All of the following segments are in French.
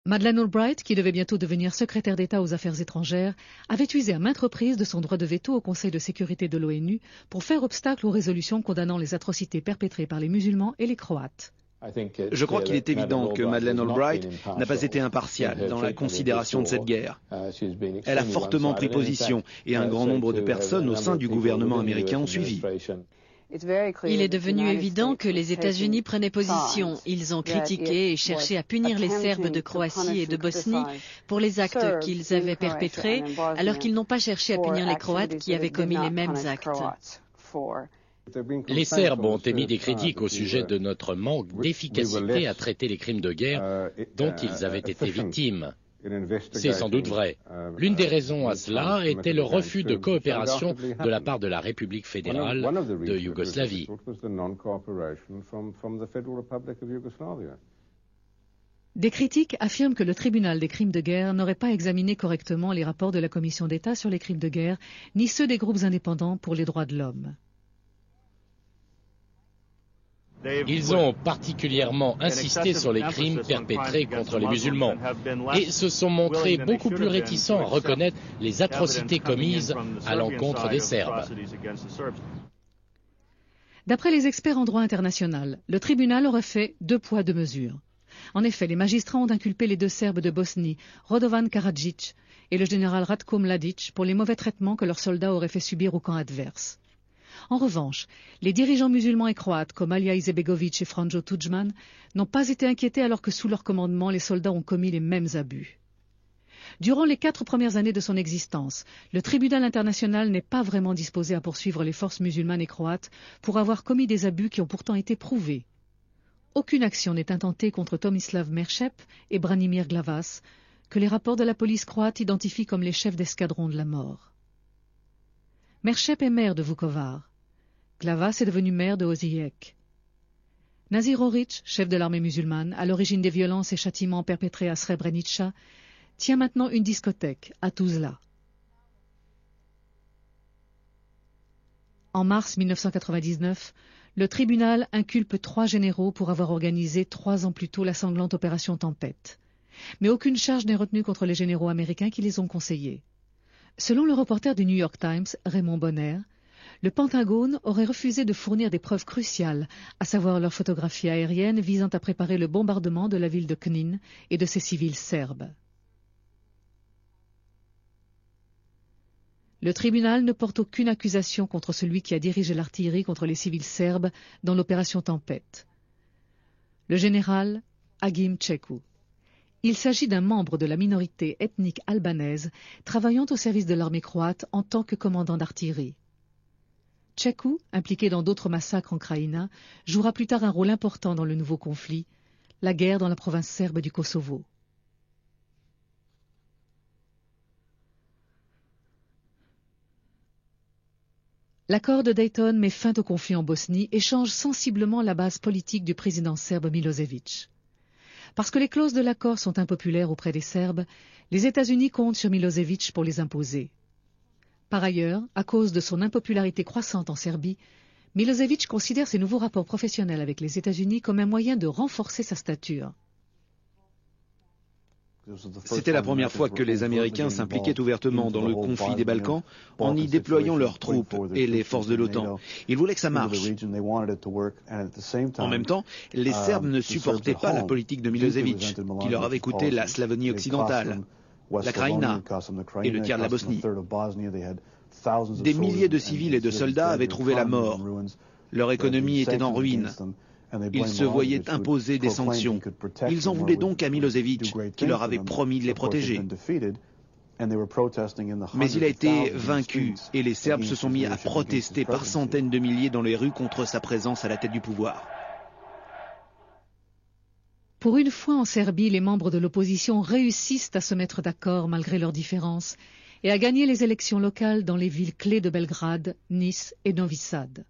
Madeleine Albright, qui devait bientôt devenir secrétaire d'État aux Affaires étrangères, avait usé à maintes reprises de son droit de veto au Conseil de sécurité de l'ONU pour faire obstacle aux résolutions condamnant les atrocités perpétrées par les musulmans et les Croates. Je crois qu'il est évident que Madeleine Albright n'a pas été impartiale dans la considération de cette guerre. Elle a fortement pris position et un grand nombre de personnes au sein du gouvernement américain ont suivi. Il est devenu évident que les États-Unis prenaient position. Ils ont critiqué et cherché à punir les Serbes de Croatie et de Bosnie pour les actes qu'ils avaient perpétrés, alors qu'ils n'ont pas cherché à punir les Croates qui avaient commis les mêmes actes. Les Serbes ont émis des critiques au sujet de notre manque d'efficacité à traiter les crimes de guerre dont ils avaient été victimes. C'est sans doute vrai. L'une des raisons à cela était le refus de coopération de la part de la République fédérale de Yougoslavie. Des critiques affirment que le tribunal des crimes de guerre n'aurait pas examiné correctement les rapports de la Commission d'État sur les crimes de guerre, ni ceux des groupes indépendants pour les droits de l'homme. Ils ont particulièrement insisté sur les crimes perpétrés contre les musulmans et se sont montrés beaucoup plus réticents à reconnaître les atrocités commises à l'encontre des Serbes. D'après les experts en droit international, le tribunal aurait fait 2 poids 2 mesures. En effet, les magistrats ont inculpé les 2 Serbes de Bosnie, Radovan Karadžić et le général Ratko Mladić, pour les mauvais traitements que leurs soldats auraient fait subir au camp adverse. En revanche, les dirigeants musulmans et croates comme Alija Izetbegović et Franjo Tudjman n'ont pas été inquiétés alors que sous leur commandement, les soldats ont commis les mêmes abus. Durant les 4 premières années de son existence, le tribunal international n'est pas vraiment disposé à poursuivre les forces musulmanes et croates pour avoir commis des abus qui ont pourtant été prouvés. Aucune action n'est intentée contre Tomislav Merčep et Branimir Glavaš, que les rapports de la police croate identifient comme les chefs d'escadron de la mort. Merčep est maire de Vukovar. Glavaš est devenu maire de Osijek. Nazir Orić, chef de l'armée musulmane, à l'origine des violences et châtiments perpétrés à Srebrenica, tient maintenant une discothèque à Tuzla. En mars 1999, le tribunal inculpe 3 généraux pour avoir organisé 3 ans plus tôt la sanglante opération Tempête. Mais aucune charge n'est retenue contre les généraux américains qui les ont conseillés. Selon le reporter du New York Times, Raymond Bonner, le Pentagone aurait refusé de fournir des preuves cruciales, à savoir leurs photographies aériennes visant à préparer le bombardement de la ville de Knin et de ses civils serbes. Le tribunal ne porte aucune accusation contre celui qui a dirigé l'artillerie contre les civils serbes dans l'opération Tempête, le général Agim Čeku. Il s'agit d'un membre de la minorité ethnique albanaise travaillant au service de l'armée croate en tant que commandant d'artillerie. Čeku, impliqué dans d'autres massacres en Krajina, jouera plus tard un rôle important dans le nouveau conflit, la guerre dans la province serbe du Kosovo. L'accord de Dayton met fin au conflit en Bosnie et change sensiblement la base politique du président serbe Milošević. Parce que les clauses de l'accord sont impopulaires auprès des Serbes, les États-Unis comptent sur Milošević pour les imposer. Par ailleurs, à cause de son impopularité croissante en Serbie, Milošević considère ses nouveaux rapports professionnels avec les États-Unis comme un moyen de renforcer sa stature. C'était la première fois que les Américains s'impliquaient ouvertement dans le conflit des Balkans en y déployant leurs troupes et les forces de l'OTAN. Ils voulaient que ça marche. En même temps, les Serbes ne supportaient pas la politique de Milošević, qui leur avait coûté la Slavonie occidentale, la Krajina et le tiers de la Bosnie. Des milliers de civils et de soldats avaient trouvé la mort. Leur économie était en ruine. Ils se voyaient imposer des sanctions. Ils en voulaient donc à Milošević, qui leur avait promis de les protéger. Mais il a été vaincu, et les Serbes se sont mis à protester par centaines de milliers dans les rues contre sa présence à la tête du pouvoir. Pour une fois en Serbie, les membres de l'opposition réussissent à se mettre d'accord malgré leurs différences et à gagner les élections locales dans les villes clés de Belgrade, Nice et Novi Sad.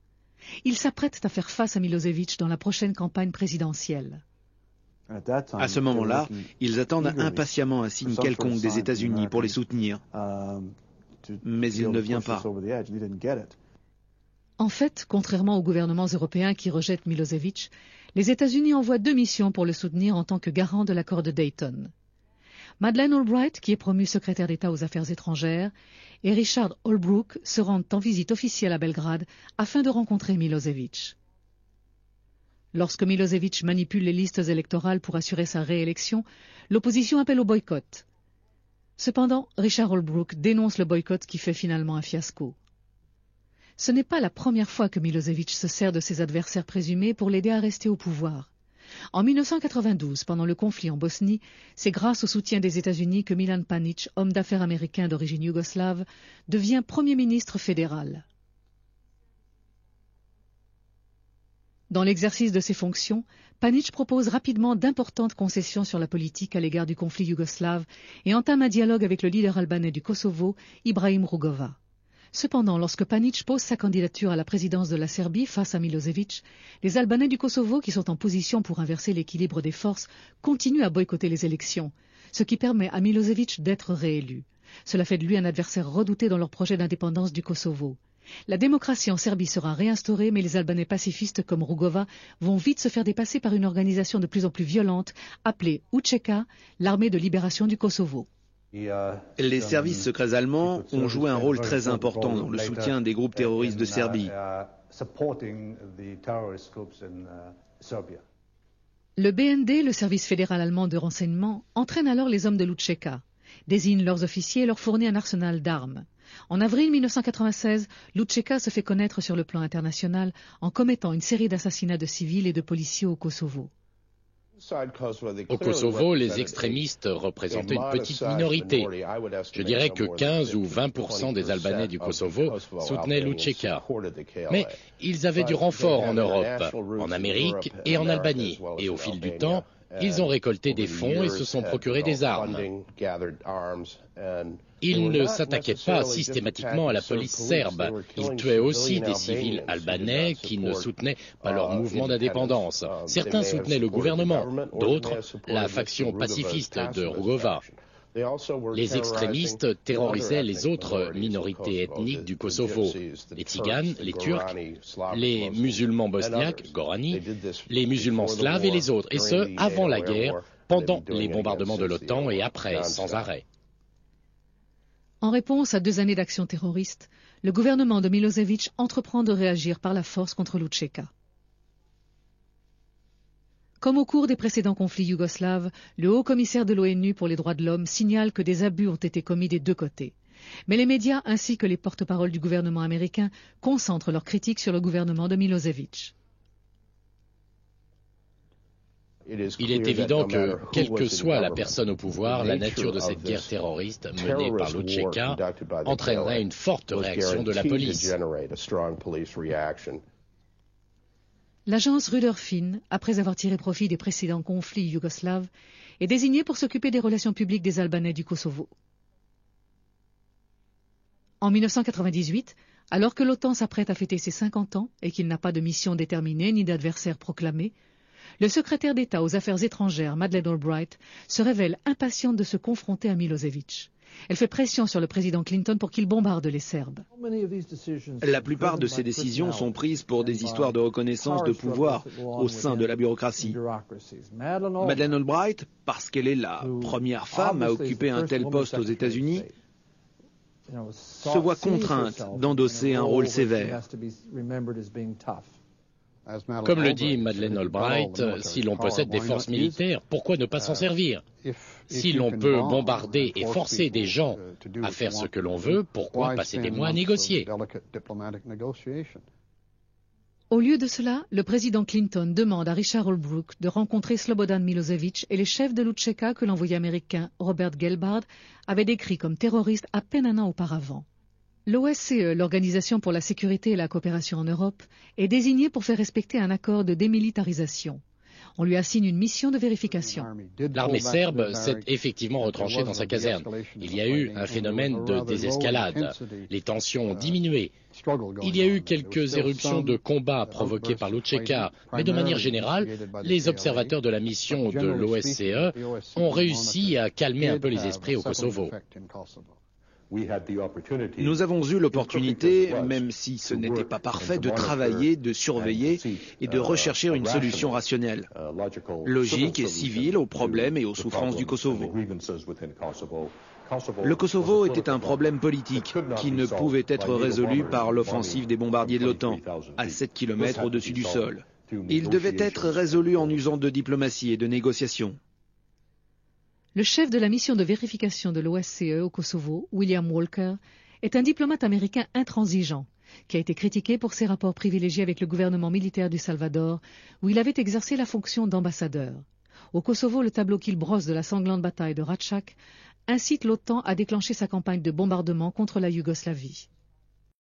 Ils s'apprêtent à faire face à Milošević dans la prochaine campagne présidentielle. À ce moment-là, ils attendent impatiemment un signe quelconque des États-Unis pour les soutenir. Mais il ne vient pas. En fait, contrairement aux gouvernements européens qui rejettent Milošević, les États-Unis envoient 2 missions pour le soutenir en tant que garant de l'accord de Dayton. Madeleine Albright, qui est promue secrétaire d'État aux Affaires étrangères, et Richard Holbrooke se rendent en visite officielle à Belgrade afin de rencontrer Milosevic. Lorsque Milosevic manipule les listes électorales pour assurer sa réélection, l'opposition appelle au boycott. Cependant, Richard Holbrooke dénonce le boycott qui fait finalement un fiasco. Ce n'est pas la première fois que Milosevic se sert de ses adversaires présumés pour l'aider à rester au pouvoir. En 1992, pendant le conflit en Bosnie, c'est grâce au soutien des États-Unis que Milan Panic, homme d'affaires américain d'origine yougoslave, devient Premier ministre fédéral. Dans l'exercice de ses fonctions, Panic propose rapidement d'importantes concessions sur la politique à l'égard du conflit yougoslave et entame un dialogue avec le leader albanais du Kosovo, Ibrahim Rugova. Cependant, lorsque Panic pose sa candidature à la présidence de la Serbie face à Milosevic, les Albanais du Kosovo, qui sont en position pour inverser l'équilibre des forces, continuent à boycotter les élections, ce qui permet à Milosevic d'être réélu. Cela fait de lui un adversaire redouté dans leur projet d'indépendance du Kosovo. La démocratie en Serbie sera réinstaurée, mais les Albanais pacifistes comme Rugova vont vite se faire dépasser par une organisation de plus en plus violente appelée UÇK, l'armée de libération du Kosovo. Les services secrets allemands ont joué un rôle très important dans le soutien des groupes terroristes de Serbie. Le BND, le service fédéral allemand de renseignement, entraîne alors les hommes de l'UÇK, désigne leurs officiers et leur fournit un arsenal d'armes. En avril 1996, l'UÇK se fait connaître sur le plan international en commettant une série d'assassinats de civils et de policiers au Kosovo. Au Kosovo, les extrémistes représentaient une petite minorité. Je dirais que 15 ou 20% des Albanais du Kosovo soutenaient l'UÇK. Mais ils avaient du renfort en Europe, en Amérique et en Albanie. Et au fil du temps, ils ont récolté des fonds et se sont procurés des armes. Ils ne s'attaquaient pas systématiquement à la police serbe. Ils tuaient aussi des civils albanais qui ne soutenaient pas leur mouvement d'indépendance. Certains soutenaient le gouvernement, d'autres la faction pacifiste de Rugova. Les extrémistes terrorisaient les autres minorités ethniques du Kosovo, les Tziganes, les Turcs, les musulmans bosniaques, Gorani, les musulmans slaves et les autres, et ce, avant la guerre, pendant les bombardements de l'OTAN et après, sans arrêt. En réponse à 2 années d'action terroriste, le gouvernement de Milosevic entreprend de réagir par la force contre l'UÇK. Comme au cours des précédents conflits yougoslaves, le haut-commissaire de l'ONU pour les droits de l'homme signale que des abus ont été commis des 2 côtés. Mais les médias ainsi que les porte-paroles du gouvernement américain concentrent leurs critiques sur le gouvernement de Milosevic. Il est évident que, quelle que soit la personne au pouvoir, la nature de cette guerre terroriste menée par l'UÇK entraînerait une forte réaction de la police. L'agence Rudolfin, après avoir tiré profit des précédents conflits yougoslaves, est désignée pour s'occuper des relations publiques des Albanais du Kosovo. En 1998, alors que l'OTAN s'apprête à fêter ses 50 ans et qu'il n'a pas de mission déterminée ni d'adversaire proclamé, le secrétaire d'État aux Affaires étrangères, Madeleine Albright, se révèle impatiente de se confronter à Milosevic. Elle fait pression sur le président Clinton pour qu'il bombarde les Serbes. La plupart de ces décisions sont prises pour des histoires de reconnaissance de pouvoir au sein de la bureaucratie. Madeleine Albright, parce qu'elle est la première femme à occuper un tel poste aux États-Unis, se voit contrainte d'endosser un rôle sévère. Comme le dit Madeleine Albright, si l'on possède des forces militaires, pourquoi ne pas s'en servir? Si l'on peut bombarder et forcer des gens à faire ce que l'on veut, pourquoi passer des mois à négocier? Au lieu de cela, le président Clinton demande à Richard Holbrooke de rencontrer Slobodan Milosevic et les chefs de l'UÇK que l'envoyé américain Robert Gelbard avait décrit comme terroristes à peine un an auparavant. L'OSCE, l'Organisation pour la sécurité et la coopération en Europe, est désignée pour faire respecter un accord de démilitarisation. On lui assigne une mission de vérification. L'armée serbe s'est effectivement retranchée dans sa caserne. Il y a eu un phénomène de désescalade. Les tensions ont diminué. Il y a eu quelques éruptions de combat provoquées par l'UÇK, mais de manière générale, les observateurs de la mission de l'OSCE ont réussi à calmer un peu les esprits au Kosovo. Nous avons eu l'opportunité, même si ce n'était pas parfait, de travailler, de surveiller et de rechercher une solution rationnelle, logique et civile aux problèmes et aux souffrances du Kosovo. Le Kosovo était un problème politique qui ne pouvait être résolu par l'offensive des bombardiers de l'OTAN, à 7 km au-dessus du sol. Il devait être résolu en usant de diplomatie et de négociations. Le chef de la mission de vérification de l'OSCE au Kosovo, William Walker, est un diplomate américain intransigeant qui a été critiqué pour ses rapports privilégiés avec le gouvernement militaire du Salvador, où il avait exercé la fonction d'ambassadeur. Au Kosovo, le tableau qu'il brosse de la sanglante bataille de Ratchak incite l'OTAN à déclencher sa campagne de bombardement contre la Yougoslavie.